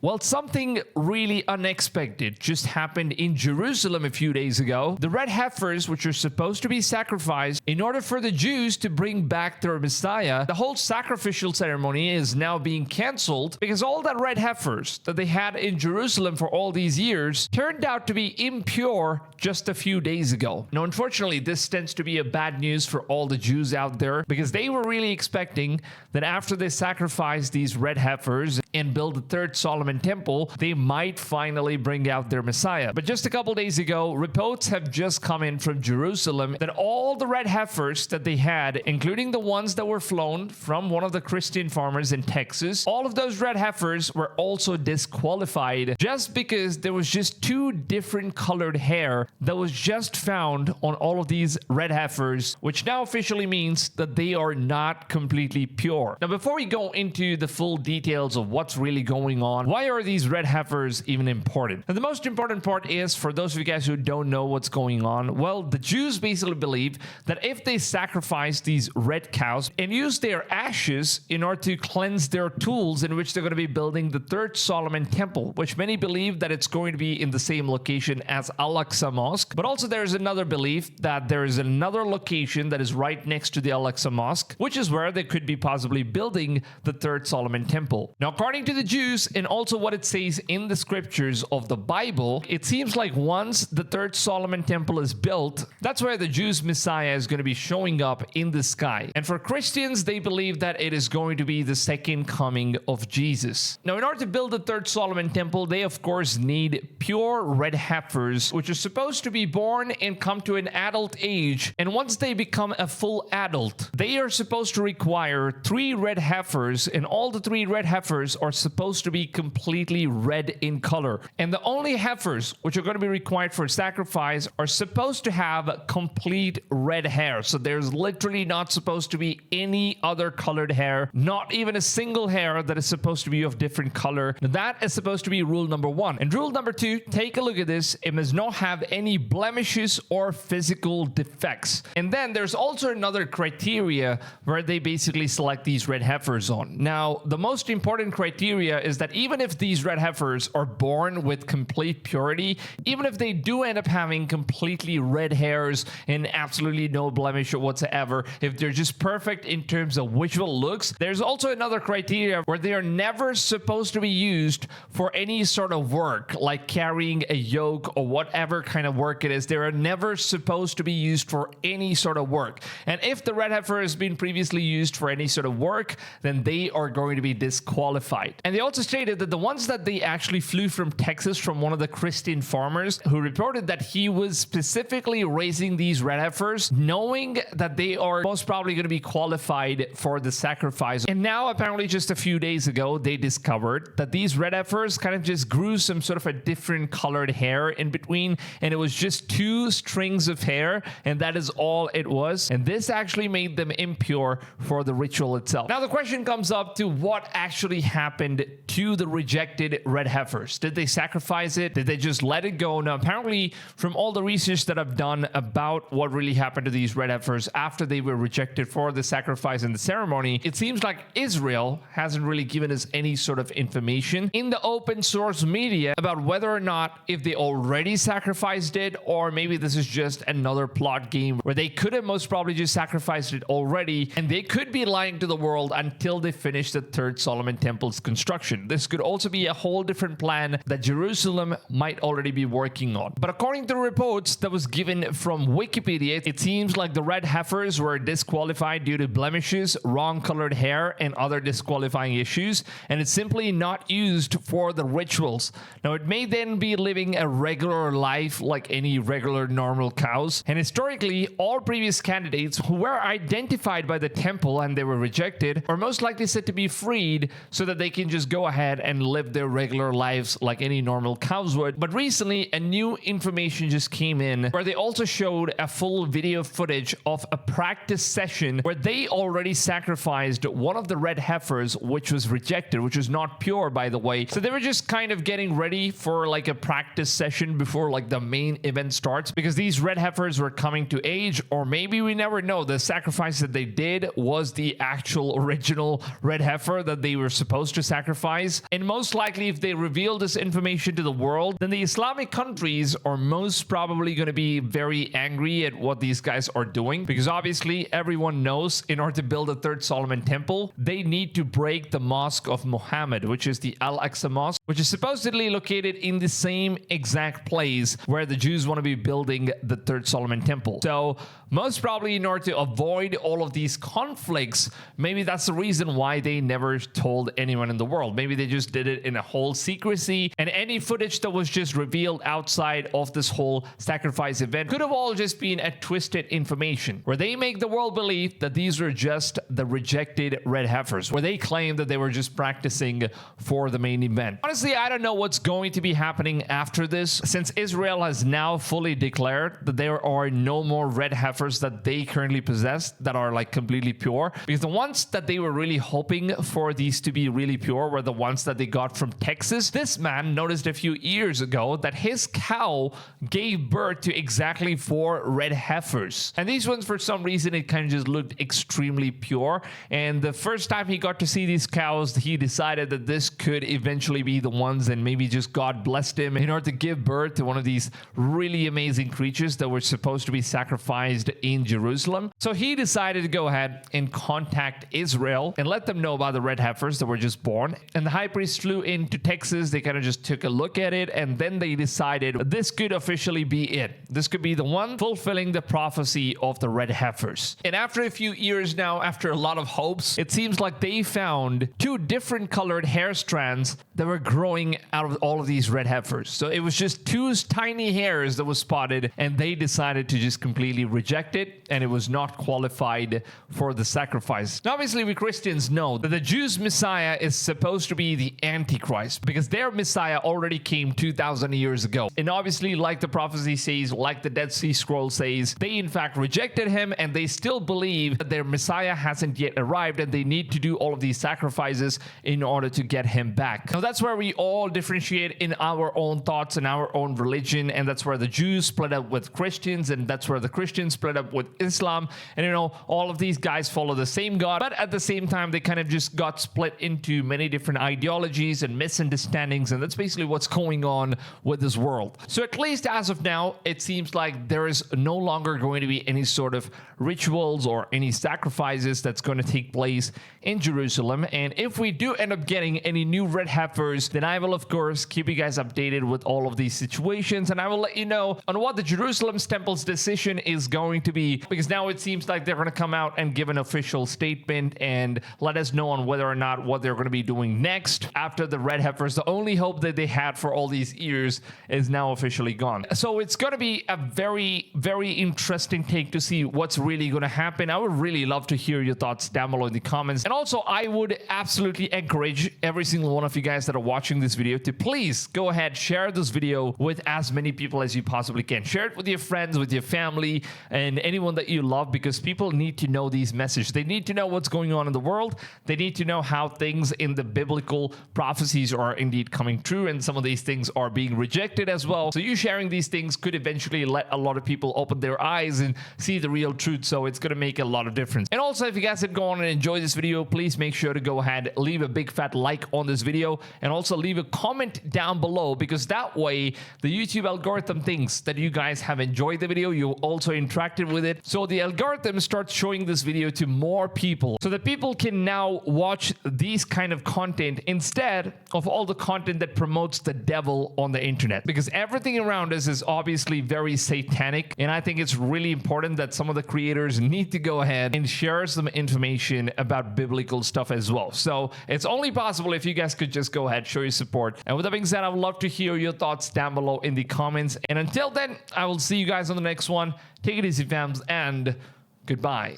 Well, something really unexpected just happened in Jerusalem a few days ago. The red heifers, which are supposed to be sacrificed in order for the Jews to bring back their Messiah, the whole sacrificial ceremony is now being canceled because all that red heifers that they had in Jerusalem for all these years turned out to be impure just a few days ago. Now, unfortunately, this tends to be a bad news for all the Jews out there because they were really expecting that after they sacrificed these red heifers and build the third Solomon temple, they might finally bring out their Messiah. But just a couple days ago, reports have just come in from Jerusalem that all the red heifers that they had, including the ones that were flown from one of the Christian farmers in Texas, all of those red heifers were also disqualified just because there was just two different colored hair that was just found on all of these red heifers, which now officially means that they are not completely pure. Now, before we go into the full details of what's really going on, why are these red heifers even important? And the most important part is, for those of you guys who don't know what's going on, well, the Jews basically believe that if they sacrifice these red cows and use their ashes in order to cleanse their tools in which they're going to be building the third Solomon temple, which many believe that it's going to be in the same location as Al-Aqsa Mosque. But also there's another belief that there is another location that is right next to the Al-Aqsa Mosque, which is where they could be possibly building the third Solomon temple. Now, according to the Jews and also what it says in the scriptures of the Bible, it seems like once the third Solomon temple is built, that's where the Jews' Messiah is going to be showing up in the sky. And for Christians, they believe that it is going to be the second coming of Jesus. Now, in order to build the third Solomon temple, they of course need pure red heifers, which are supposed to be born and come to an adult age. And once they become a full adult, they are supposed to require 3 red heifers, and all the 3 red heifers are supposed to be completely red in color. And the only heifers which are going to be required for sacrifice are supposed to have complete red hair. So there's literally not supposed to be any other colored hair, not even a single hair that is supposed to be of different color. That is supposed to be rule number 1. And rule number 2, take a look at this. It must not have any blemishes or physical defects. And then there's also another criteria where they basically select these red heifers on. Now, the most important criteria is that even if these red heifers are born with complete purity, even if they do end up having completely red hairs and absolutely no blemish whatsoever, if they're just perfect in terms of visual looks, there's also another criteria where they are never supposed to be used for any sort of work, like carrying a yoke or whatever kind of work it is. They are never supposed to be used for any sort of work. And if the red heifer has been previously used for any sort of work, then they are going to be disqualified. And they also stated that the ones that they actually flew from Texas, from one of the Christian farmers who reported that he was specifically raising these red heifers, knowing that they are most probably going to be qualified for the sacrifice. And now, apparently just a few days ago, they discovered that these red heifers kind of just grew some sort of a different colored hair in between, and it was just 2 strings of hair, and that is all it was. And this actually made them impure for the ritual itself. Now the question comes up to what actually happened to the rejected red heifers. Did they sacrifice it? Did they just let it go? Now, apparently from all the research that I've done about what really happened to these red heifers after they were rejected for the sacrifice and the ceremony, it seems like Israel hasn't really given us any sort of information in the open source media about whether or not if they already sacrificed it, or maybe this is just another plot game where they could have most probably just sacrificed it already, and they could be lying to the world until they finish the third Solomon temple's construction. This could also be a whole different plan that Jerusalem might already be working on. But according to reports that was given from Wikipedia, it seems like the red heifers were disqualified due to blemishes, wrong colored hair, and other disqualifying issues, and it's simply not used for the rituals. Now, it may then be living a regular life like any regular normal cows, and historically all previous candidates who were identified by the temple and they were rejected are most likely said to be freed so that they can just go ahead and live their regular lives like any normal cows would. But recently a new information just came in where they also showed a full video footage of a practice session where they already sacrificed one of the red heifers, which was rejected, which was not pure, by the way. So they were just kind of getting ready for like a practice session before like the main event starts, because these red heifers were coming to age, or maybe we never know. The sacrifice that they did was the actual original red heifer that they were supposed to sacrifice. And most likely, if they reveal this information to the world, then the Islamic countries are most probably going to be very angry at what these guys are doing, because obviously everyone knows in order to build a third Solomon temple, they need to break the mosque of Muhammad, which is the Al-Aqsa Mosque, which is supposedly located in the same exact place where the Jews want to be building the third Solomon temple. So most probably in order to avoid all of these conflicts, maybe that's the reason why they never told anyone in the world. Maybe they just did it in a whole secrecy, and any footage that was just revealed outside of this whole sacrifice event could have all just been a twisted information where they make the world believe that these were just the rejected red heifers, where they claim that they were just practicing for the main event. Honestly, I don't know what's going to be happening after this, since Israel has now fully declared that there are no more red heifers that they currently possess that are like completely pure, because the ones that they were really hoping for these to be really pure were the ones that they got from Texas. This man noticed a few years ago that his cow gave birth to exactly 4 red heifers, and these ones, for some reason, it kind of just looked extremely pure. And the first time he got to see these cows, he decided that this could eventually be the ones, and maybe just God blessed him in order to give birth to one of these really amazing creatures that were supposed to be sacrificed in Jerusalem. So he decided to go ahead and contact Israel and let them know about the red heifers that were just born. And the high priest flew into Texas. They kind of just took a look at it, and then they decided this could officially be it. This could be the one fulfilling the prophecy of the red heifers. And after a few years now, after a lot of hopes, it seems like they found 2 different colored hair strands that were growing out of all of these red heifers. So it was just 2 tiny hairs that was spotted, and they decided to just completely reject it, and it was not qualified for the sacrifice. Now, obviously, we Christians know that the Jews' Messiah is supposed to be the Antichrist, because their Messiah already came 2,000 years ago. And obviously, like the prophecy says, like the Dead Sea Scroll says, they in fact rejected him, and they still believe that their Messiah hasn't yet arrived, and they need to do all of these sacrifices in order to get him back. Now, that's where we all differentiate in our own thoughts and our own religion, and that's where the Jews split up with Christians, and that's where the Christians split up with Islam. And all of these guys follow the same God, but at the same time, they kind of just got split into many different ideologies and misunderstandings, and that's basically what's going on with this world. So at least as of now, it seems like there is no longer going to be any sort of rituals or any sacrifices that's going to take place in Jerusalem. And if we do end up getting any new red heifers, then I will of course keep you guys updated with all of these situations, and I will let you know on what the Jerusalem Temple's decision is going to be, because now it seems like they're going to come out and give an official statement and let us know on whether or not what they're going to be doing next after the red heifers. The only hope that they had for all these years is now officially gone. So it's going to be a very, very interesting take to see what's really going to happen. I would really love to hear your thoughts down below in the comments. And also, I would absolutely encourage every single one of you guys that are watching this video to please go ahead, share this video with as many people as you possibly can. Share it with your friends, with your family, and anyone that you love, because people need to know these messages. They need to know what's going on in the world. They need to know how things in the biblical prophecies are indeed coming true, and some of these things are being rejected as well. So you sharing these things could eventually let a lot of people open their eyes and see the real truth. So it's going to make a lot of difference. And also, if you guys did go on and enjoy this video, please make sure to go ahead, leave a big fat like on this video, and also leave a comment down below, because that way the YouTube algorithm thinks that you guys have enjoyed the video, you also interacted with it, so the algorithm starts showing this video to more people, so that people can now watch these kind of content instead of all the content that promotes the devil on the internet, because everything around us is obviously very satanic. And I think it's really important that some of the creators need to go ahead and share some information about biblical stuff as well. So it's only possible if you guys could just go ahead, show your support. And with that being said, I would love to hear your thoughts down below in the comments. And until then, I will see you guys on the next one. Take it easy, fams, and goodbye.